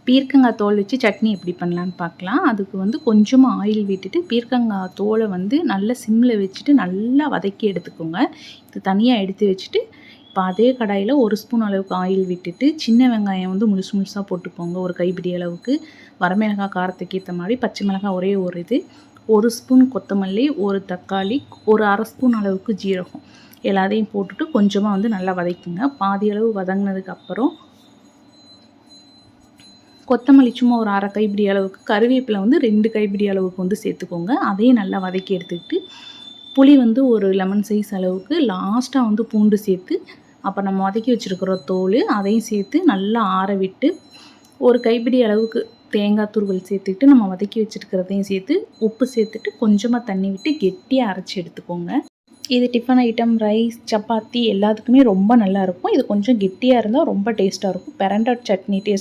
பீர்க்கங்காய் தோல் வச்சு சட்னி எப்படி பண்ணலான்னு பார்க்கலாம். அதுக்கு வந்து கொஞ்சமாக ஆயில் விட்டுட்டு பீர்க்கங்காய் தோலை வந்து நல்லா சிம்மில் வச்சுட்டு நல்லா வதக்கி எடுத்துக்கோங்க. இது தனியாக எடுத்து வச்சுட்டு இப்போ அதே கடாயில் 1 ஸ்பூன் அளவுக்கு ஆயில் விட்டுட்டு சின்ன வெங்காயம் வந்து முழுசு முழுசாக போட்டுக்கோங்க. ஒரு கைப்பிடி அளவுக்கு வரமிளகாய் காரத்துக்கு ஏற்ற மாதிரி, பச்சை மிளகாய் ஒரே ஒரு இது, 1 ஸ்பூன் கொத்தமல்லி, 1 தக்காளி, ஒரு 1/2 ஸ்பூன் அளவுக்கு ஜீரகம் எல்லாத்தையும் போட்டுட்டு கொஞ்சமாக வந்து நல்லா வதக்குங்க. பாதி அளவு வதங்கினதுக்கப்புறம் கொத்தமல்லி சும்மா ஒரு 1/2 கைப்பிடி அளவுக்கு, கருவேப்பிலை வந்து 2 கைப்பிடி அளவுக்கு வந்து சேர்த்துக்கோங்க. அதையும் நல்லா வதக்கி எடுத்துக்கிட்டு புளி வந்து ஒரு லெமன் சைஸ் அளவுக்கு, லாஸ்ட்டாக வந்து பூண்டு சேர்த்து, அப்போ நம்ம வதக்கி வச்சுருக்கிற தோல் அதையும் சேர்த்து நல்லா ஆற விட்டு ஒரு கைப்பிடி அளவுக்கு தேங்காய் துருவல் சேர்த்துக்கிட்டு நம்ம வதக்கி வச்சுருக்கிறதையும் சேர்த்து உப்பு சேர்த்துட்டு கொஞ்சமாக தண்ணி விட்டு கெட்டியாக அரைச்சி எடுத்துக்கோங்க. இது டிஃபன் ஐட்டம், ரைஸ், சப்பாத்தி எல்லாத்துக்குமே ரொம்ப நல்லாயிருக்கும். இது கொஞ்சம் கெட்டியாக இருந்தால் ரொம்ப டேஸ்ட்டாக இருக்கும். பெரண்டை சட்னி டேஸ்ட்